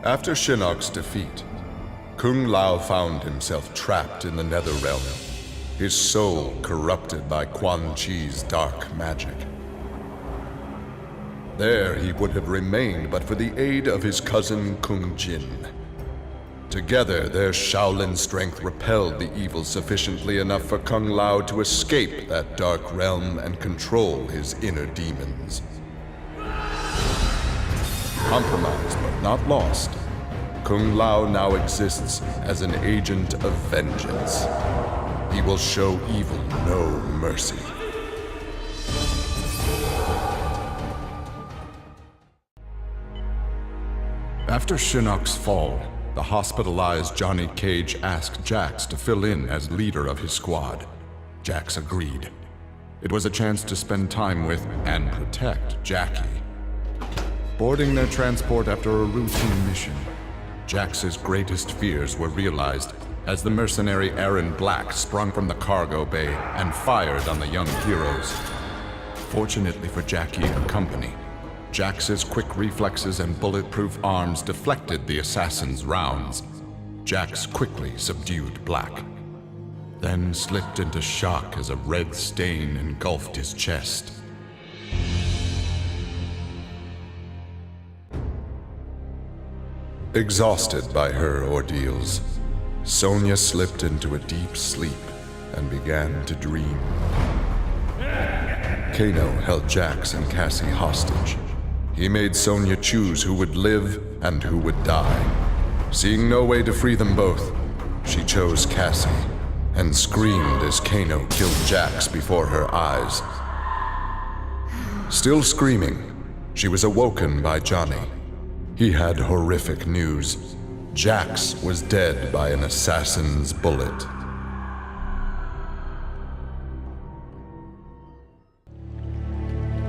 After Shinnok's defeat, Kung Lao found himself trapped in the Netherrealm, his soul corrupted by Quan Chi's dark magic. There he would have remained but for the aid of his cousin Kung Jin. Together, their Shaolin strength repelled the evil sufficiently enough for Kung Lao to escape that dark realm and control his inner demons. Compromised but not lost, Kung Lao now exists as an agent of vengeance. He will show evil no mercy. After Shinnok's fall, the hospitalized Johnny Cage asked Jax to fill in as leader of his squad. Jax agreed. It was a chance to spend time with and protect Jackie. Boarding their transport after a routine mission, Jax's greatest fears were realized as the mercenary Aaron Black sprung from the cargo bay and fired on the young heroes. Fortunately for Jackie and company, Jax's quick reflexes and bulletproof arms deflected the assassin's rounds. Jax quickly subdued Black, then slipped into shock as a red stain engulfed his chest. Exhausted by her ordeals, Sonya slipped into a deep sleep and began to dream. Kano held Jax and Cassie hostage. He made Sonya choose who would live and who would die. Seeing no way to free them both, she chose Cassie and screamed as Kano killed Jax before her eyes. Still screaming, she was awoken by Johnny. He had horrific news. Jax was dead by an assassin's bullet.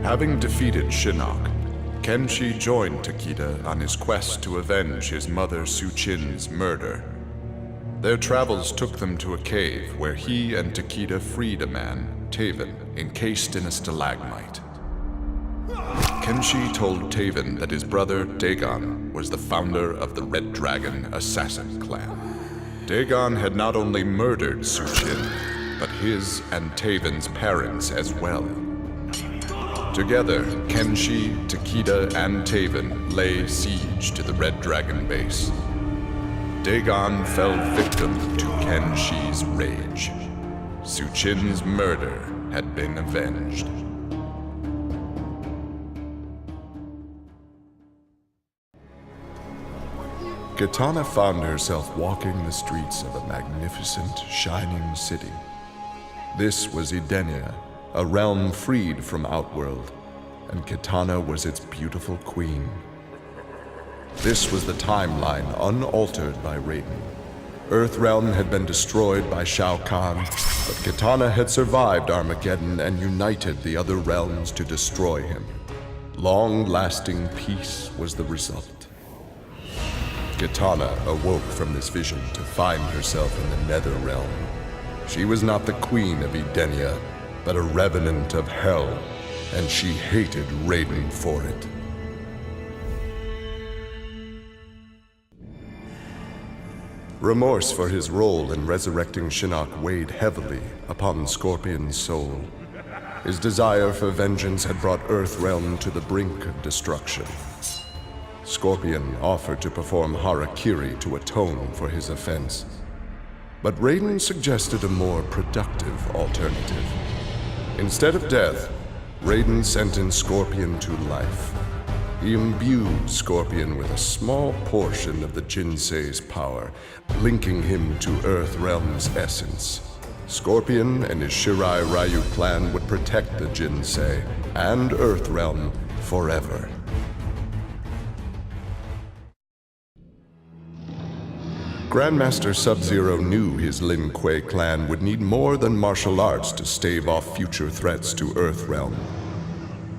Having defeated Shinnok, Kenshi joined Takeda on his quest to avenge his mother Su-Chin's murder. Their travels took them to a cave where he and Takeda freed a man, Taven, encased in a stalagmite. Kenshi told Taven that his brother, Dagon, was the founder of the Red Dragon Assassin Clan. Dagon had not only murdered Su-Chin, but his and Taven's parents as well. Together, Kenshi, Takeda, and Taven lay siege to the Red Dragon base. Dagon fell victim to Kenshi's rage. Su-Chin's murder had been avenged. Kitana found herself walking the streets of a magnificent, shining city. This was Edenia, a realm freed from Outworld, and Kitana was its beautiful queen. This was the timeline unaltered by Raiden. Earthrealm had been destroyed by Shao Kahn, but Kitana had survived Armageddon and united the other realms to destroy him. Long-lasting peace was the result. Kitana awoke from this vision to find herself in the Netherrealm. She was not the queen of Edenia, but a revenant of hell, and she hated Raiden for it. Remorse for his role in resurrecting Shinnok weighed heavily upon Scorpion's soul. His desire for vengeance had brought Earthrealm to the brink of destruction. Scorpion offered to perform harakiri to atone for his offense. But Raiden suggested a more productive alternative. Instead of death, Raiden sentenced Scorpion to life. He imbued Scorpion with a small portion of the Jinsei's power, linking him to Earthrealm's essence. Scorpion and his Shirai Ryu clan would protect the Jinsei and Earthrealm forever. Grandmaster Sub-Zero knew his Lin Kuei clan would need more than martial arts to stave off future threats to Earthrealm.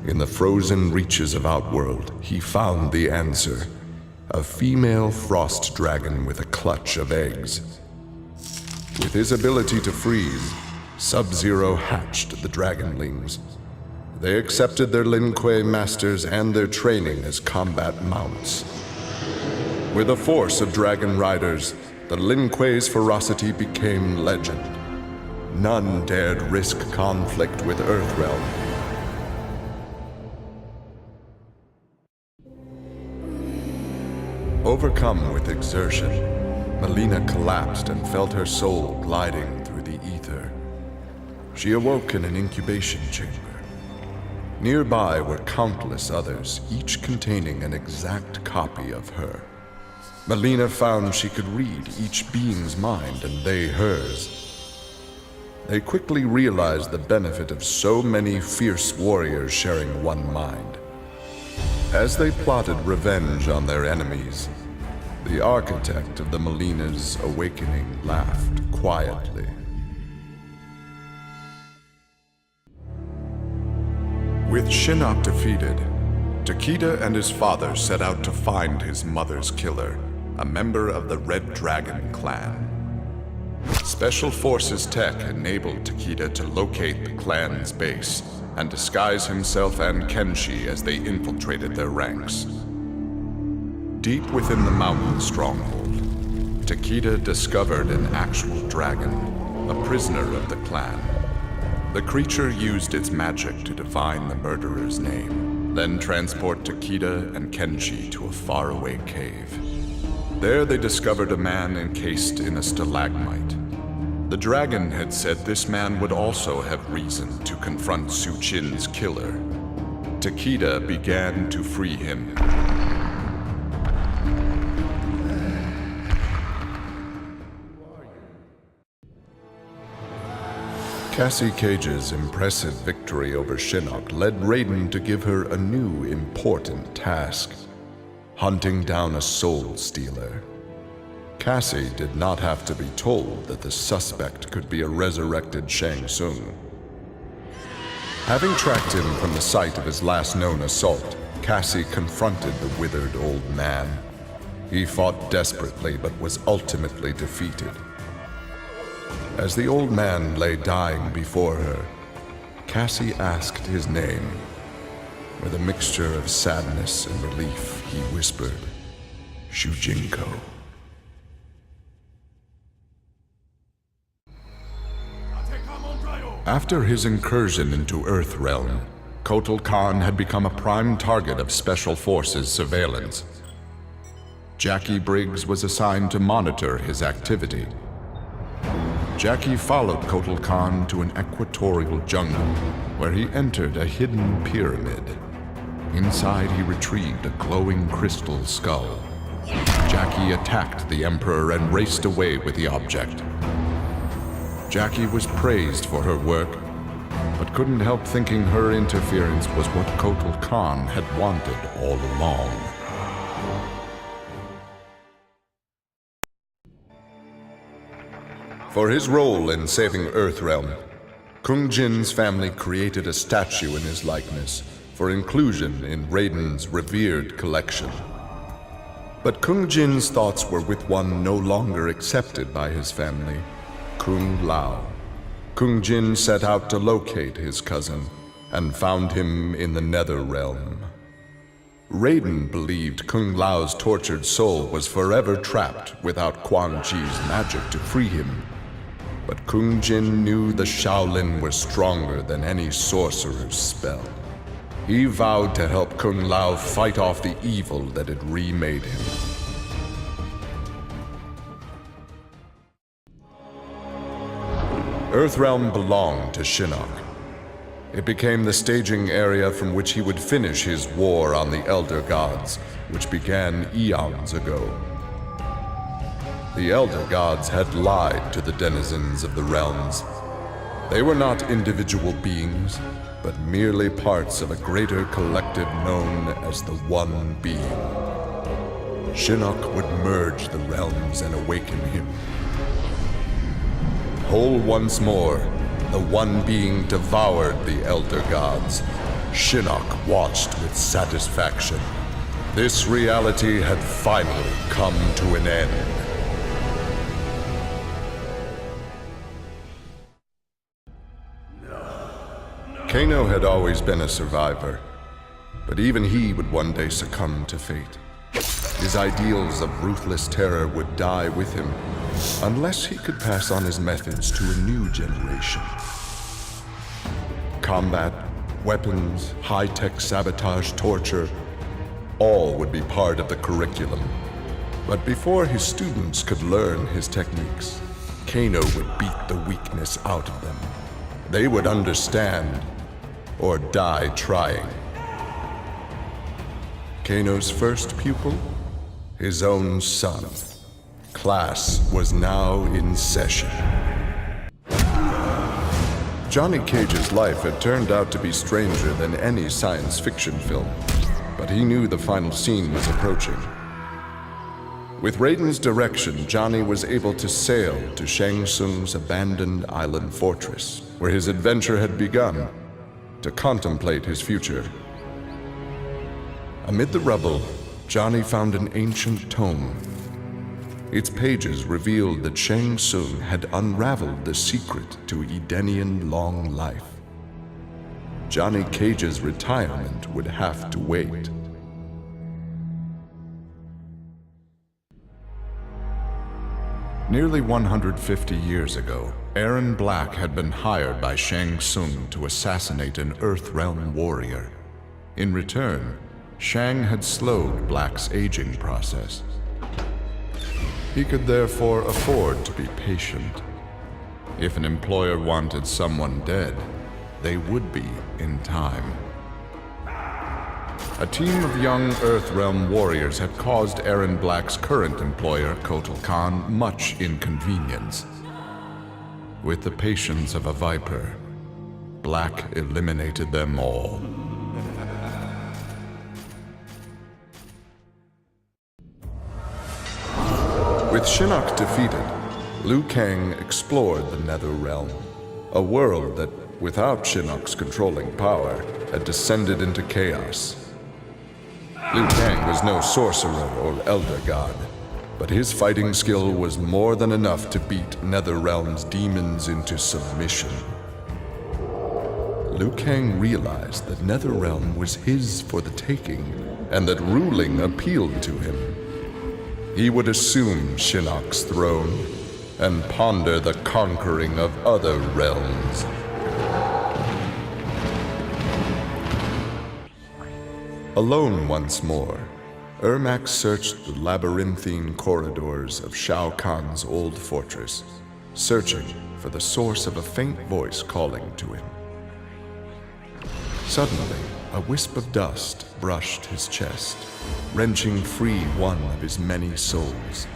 In the frozen reaches of Outworld, he found the answer. a female frost dragon with a clutch of eggs. With his ability to freeze, Sub-Zero hatched the dragonlings. They accepted their Lin Kuei masters and their training as combat mounts. With a force of dragon riders, the Lin Kuei's ferocity became legend. None dared risk conflict with Earthrealm. Overcome with exertion, Melina collapsed and felt her soul gliding through the ether. She awoke in an incubation chamber. Nearby were countless others, each containing an exact copy of her. Melina found she could read each being's mind and they hers. They quickly realized the benefit of so many fierce warriors sharing one mind. As they plotted revenge on their enemies, the architect of the Melina's awakening laughed quietly. With Shinnok defeated, Takeda and his father set out to find his mother's killer, a member of the Red Dragon clan. Special Forces tech enabled Takeda to locate the clan's base and disguise himself and Kenshi as they infiltrated their ranks. Deep within the mountain stronghold, Takeda discovered an actual dragon, a prisoner of the clan. The creature used its magic to divine the murderer's name, then transport Takeda and Kenshi to a faraway cave. There they discovered a man encased in a stalagmite. The dragon had said this man would also have reason to confront Su Qin's killer. Takeda began to free him. Cassie Cage's impressive victory over Shinnok led Raiden to give her a new important task: hunting down a soul stealer. Cassie did not have to be told that the suspect could be a resurrected Shang Tsung. Having tracked him from the site of his last known assault, Cassie confronted the withered old man. He fought desperately but was ultimately defeated. As the old man lay dying before her, Cassie asked his name. With a mixture of sadness and relief, he whispered, "Shujinko." After his incursion into Earthrealm, Kotal Khan had become a prime target of Special Forces surveillance. Jackie Briggs was assigned to monitor his activity. Jackie followed Kotal Khan to an equatorial jungle, where he entered a hidden pyramid. Inside, he retrieved a glowing crystal skull. Jackie attacked the Emperor and raced away with the object. Jackie was praised for her work, but couldn't help thinking her interference was what Kotal Khan had wanted all along. For his role in saving Earthrealm, Kung Jin's family created a statue in his likeness for inclusion in Raiden's revered collection. But Kung Jin's thoughts were with one no longer accepted by his family, Kung Lao. Kung Jin set out to locate his cousin and found him in the Nether Realm. Raiden believed Kung Lao's tortured soul was forever trapped without Quan Chi's magic to free him. But Kung Jin knew the Shaolin were stronger than any sorcerer's spell. He vowed to help Kung Lao fight off the evil that had remade him. Earthrealm belonged to Shinnok. It became the staging area from which he would finish his war on the Elder Gods, which began eons ago. The Elder Gods had lied to the denizens of the realms. They were not individual beings, but merely parts of a greater collective known as the One Being. Shinnok would merge the realms and awaken him. Whole once more, the One Being devoured the Elder Gods. Shinnok watched with satisfaction. This reality had finally come to an end. Kano had always been a survivor, but even he would one day succumb to fate. His ideals of ruthless terror would die with him, unless he could pass on his methods to a new generation. Combat, weapons, high-tech sabotage, torture, all would be part of the curriculum. But before his students could learn his techniques, Kano would beat the weakness out of them. They would understand, or die trying. Kano's first pupil? His own son. Class was now in session. Johnny Cage's life had turned out to be stranger than any science fiction film, but he knew the final scene was approaching. With Raiden's direction, Johnny was able to sail to Shang Tsung's abandoned island fortress, where his adventure had begun, to contemplate his future. Amid the rubble, Johnny found an ancient tome. Its pages revealed that Shang Tsung had unraveled the secret to Edenian long life. Johnny Cage's retirement would have to wait. Nearly 150 years ago, Aaron Black had been hired by Shang Tsung to assassinate an Earthrealm warrior. In return, Shang had slowed Black's aging process. He could therefore afford to be patient. If an employer wanted someone dead, they would be in time. A team of young Earthrealm warriors had caused Aaron Black's current employer, Kotal Khan, much inconvenience. With the patience of a viper, Black eliminated them all. With Shinnok defeated, Liu Kang explored the Netherrealm, a world that, without Shinnok's controlling power, had descended into chaos. Liu Kang was no sorcerer or elder god, but his fighting skill was more than enough to beat Netherrealm's demons into submission. Liu Kang realized that Netherrealm was his for the taking, and that ruling appealed to him. He would assume Shinnok's throne and ponder the conquering of other realms. Alone once more, Ermac searched the labyrinthine corridors of Shao Kahn's old fortress, searching for the source of a faint voice calling to him. Suddenly, a wisp of dust brushed his chest, wrenching free one of his many souls.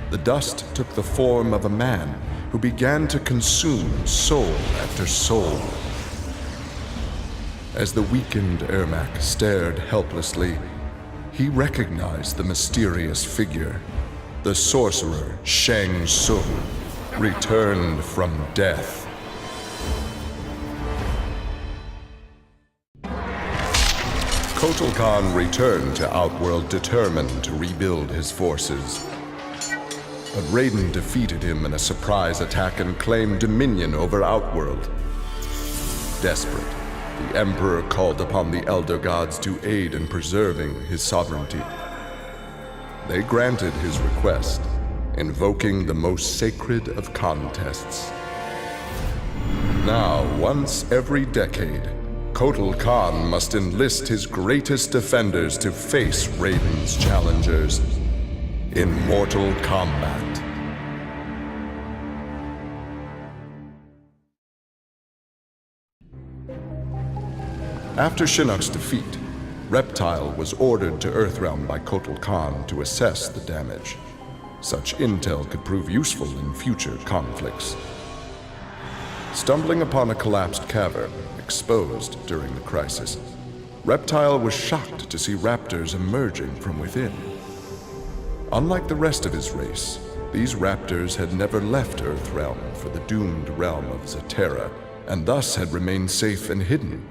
The dust took the form of a man who began to consume soul after soul. As the weakened Ermac stared helplessly, he recognized the mysterious figure. The sorcerer Shang Tsung, returned from death. Kotal Khan returned to Outworld determined to rebuild his forces. But Raiden defeated him in a surprise attack and claimed dominion over Outworld. Desperate, the Emperor called upon the Elder Gods to aid in preserving his sovereignty. They granted his request, invoking the most sacred of contests. Now, once every decade, Kotal Khan must enlist his greatest defenders to face Raiden's challengers in mortal combat. After Shinnok's defeat, Reptile was ordered to Earthrealm by Kotal Khan to assess the damage. Such intel could prove useful in future conflicts. Stumbling upon a collapsed cavern, exposed during the crisis, Reptile was shocked to see raptors emerging from within. Unlike the rest of his race, these raptors had never left Earthrealm for the doomed realm of Zaterra, and thus had remained safe and hidden.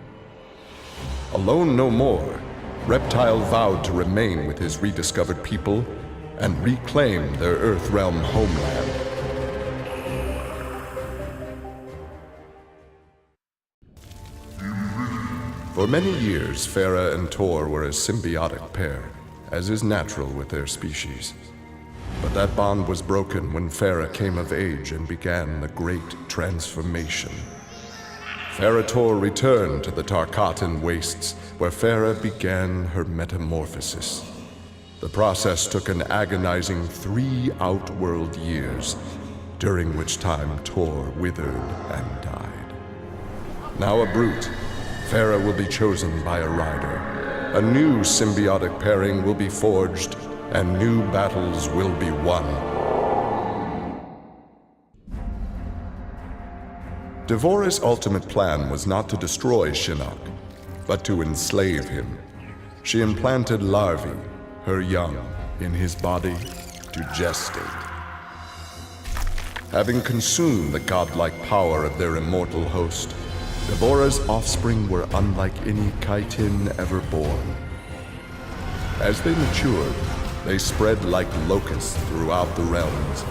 Alone no more, Reptile vowed to remain with his rediscovered people and reclaim their Earthrealm homeland. For many years, Farah and Tor were a symbiotic pair, as is natural with their species. But that bond was broken when Farah came of age and began the Great Transformation. Farah Tor returned to the Tarkatan Wastes, where Farah began her metamorphosis. The process took an agonizing 3 outworld years, during which time Tor withered and died. Now a brute, Farah will be chosen by a rider. A new symbiotic pairing will be forged, and new battles will be won. Devorah's ultimate plan was not to destroy Shinnok, but to enslave him. She implanted larvae, her young, in his body to gestate. Having consumed the godlike power of their immortal host, Devorah's offspring were unlike any Chitin ever born. As they matured, they spread like locusts throughout the realms.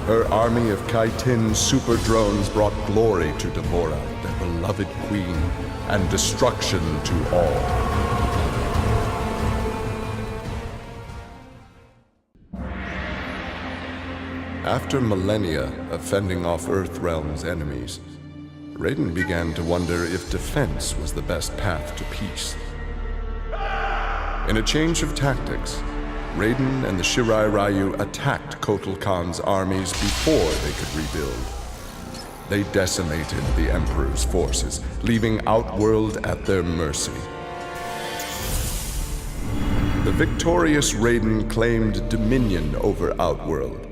Her army of Chitin super drones brought glory to Devorah, their beloved queen, and destruction to all. After millennia of fending off Earthrealm's enemies, Raiden began to wonder if defense was the best path to peace. In a change of tactics, Raiden and the Shirai Ryu attacked Kotal Khan's armies before they could rebuild. They decimated the Emperor's forces, leaving Outworld at their mercy. The victorious Raiden claimed dominion over Outworld.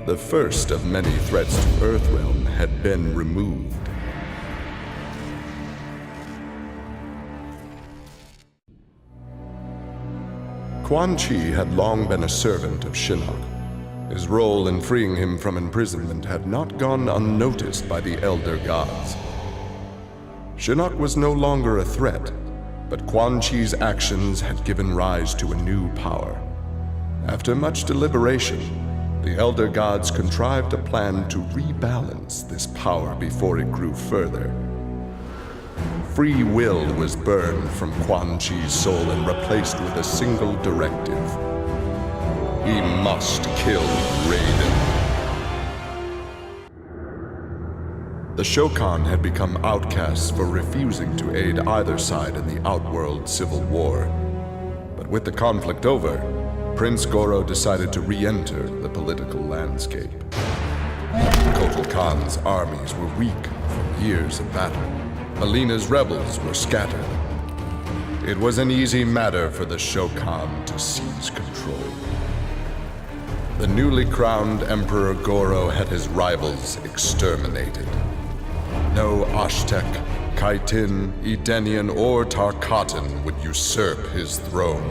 The first of many threats to Earthrealm had been removed. Quan Chi had long been a servant of Shinnok. His role in freeing him from imprisonment had not gone unnoticed by the Elder Gods. Shinnok was no longer a threat, but Quan Chi's actions had given rise to a new power. After much deliberation, the Elder Gods contrived a plan to rebalance this power before it grew further. Free will was burned from Quan Chi's soul and replaced with a single directive. He must kill Raiden. The Shokan had become outcasts for refusing to aid either side in the Outworld civil war. But with the conflict over, Prince Goro decided to re-enter the political landscape. Kotal Khan's armies were weak from years of battle. Melina's rebels were scattered. It was an easy matter for the Shokan to seize control. The newly crowned Emperor Goro had his rivals exterminated. No Aztec, Chitin, Edenian, or Tarkatan would usurp his throne.